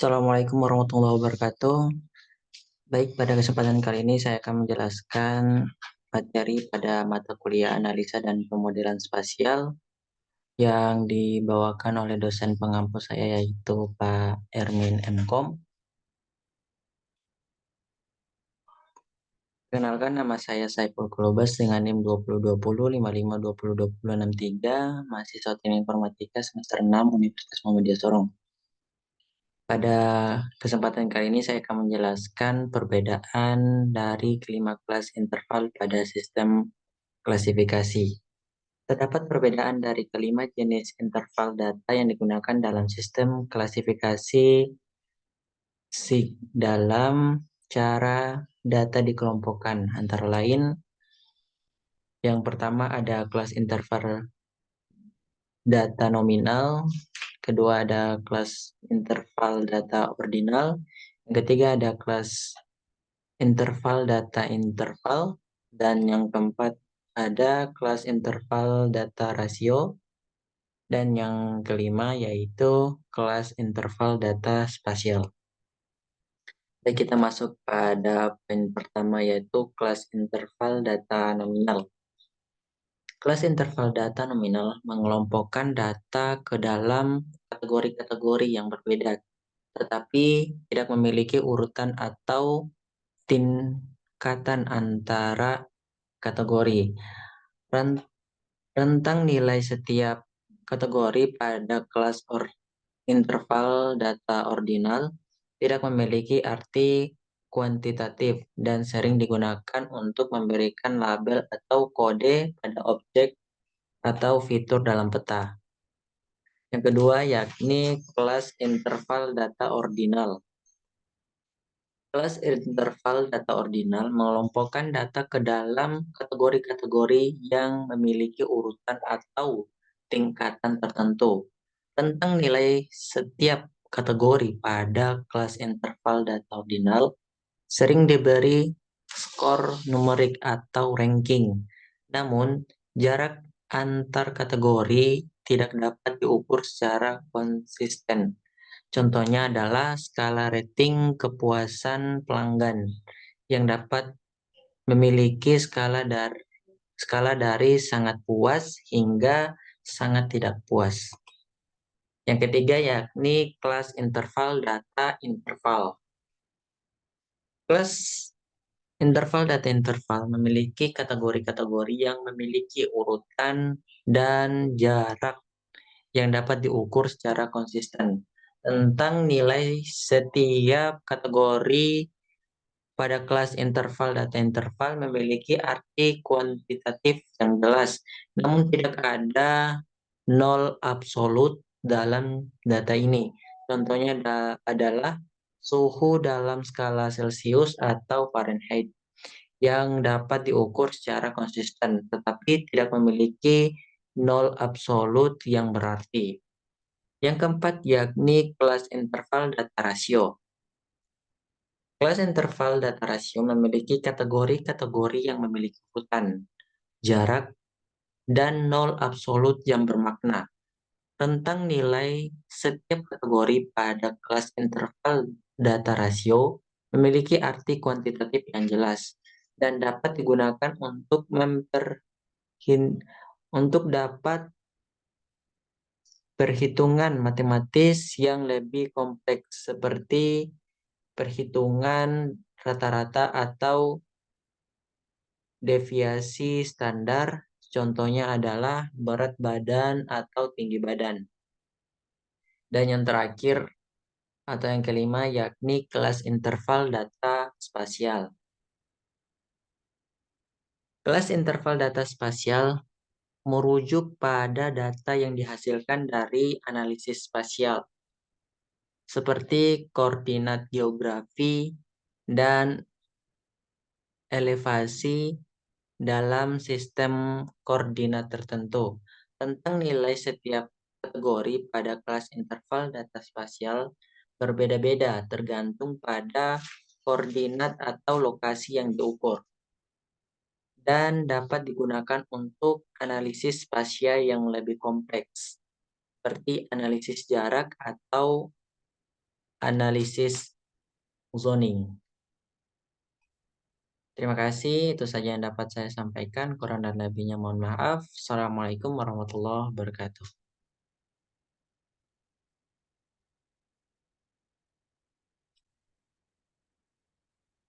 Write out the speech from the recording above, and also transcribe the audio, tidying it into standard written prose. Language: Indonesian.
Assalamualaikum warahmatullahi wabarakatuh. Baik, pada kesempatan kali ini saya akan menjelaskan materi pada mata kuliah analisa dan pemodelan spasial yang dibawakan oleh dosen pengampu saya yaitu Pak Ermin Mkom. Kenalkan, nama saya Saiful Kulubas dengan NIM 202055202063, mahasiswa Teknik Informatika semester 6 Universitas Muhammadiyah Sorong. Pada kesempatan kali ini saya akan menjelaskan perbedaan dari kelima kelas interval pada sistem klasifikasi. Terdapat perbedaan dari kelima jenis interval data yang digunakan dalam sistem klasifikasi dalam cara data dikelompokkan. Antara lain, yang pertama ada kelas interval data nominal, kedua ada kelas interval data ordinal, yang ketiga ada kelas interval data interval, dan yang keempat ada kelas interval data rasio, dan yang kelima yaitu kelas interval data spasial. Baik, kita masuk pada poin pertama yaitu kelas interval data nominal. Kelas interval data nominal mengelompokkan data ke dalam kategori-kategori yang berbeda, tetapi tidak memiliki urutan atau tingkatan antara kategori. Rentang nilai setiap kategori pada kelas interval data ordinal tidak memiliki arti kuantitatif dan sering digunakan untuk memberikan label atau kode pada objek atau fitur dalam peta. Yang kedua yakni kelas interval data ordinal. Kelas interval data ordinal mengelompokkan data ke dalam kategori-kategori yang memiliki urutan atau tingkatan tertentu. Tentang nilai setiap kategori pada kelas interval data ordinal sering diberi skor numerik atau ranking. Namun, jarak antar kategori tidak dapat diukur secara konsisten. Contohnya adalah skala rating kepuasan pelanggan yang dapat memiliki skala dari sangat puas hingga sangat tidak puas. Yang ketiga yakni kelas interval data interval. Kelas interval data interval memiliki kategori-kategori yang memiliki urutan dan jarak yang dapat diukur secara konsisten. Tentang nilai setiap kategori pada kelas interval data interval memiliki arti kuantitatif yang jelas, namun tidak ada nol absolut dalam data ini. Contohnya adalah suhu dalam skala Celcius atau Fahrenheit yang dapat diukur secara konsisten, tetapi tidak memiliki nol absolut yang berarti. Yang keempat yakni kelas interval data rasio. Kelas interval data rasio memiliki kategori-kategori yang memiliki urutan, jarak, dan nol absolut yang bermakna. Tentang nilai setiap kategori pada kelas interval data rasio memiliki arti kuantitatif yang jelas dan dapat digunakan untuk dapat perhitungan matematis yang lebih kompleks seperti perhitungan rata-rata atau deviasi standar. Contohnya adalah berat badan atau tinggi badan. Dan yang terakhir atau yang kelima yakni kelas interval data spasial. Kelas interval data spasial merujuk pada data yang dihasilkan dari analisis spasial, seperti koordinat geografi dan elevasi dalam sistem koordinat tertentu. Tentang nilai setiap kategori pada kelas interval data spasial berbeda-beda tergantung pada koordinat atau lokasi yang diukur dan dapat digunakan untuk analisis spasial yang lebih kompleks seperti analisis jarak atau analisis zoning. Terima kasih, itu saja yang dapat saya sampaikan. Kurang dan lebihnya mohon maaf. Assalamualaikum warahmatullahi wabarakatuh.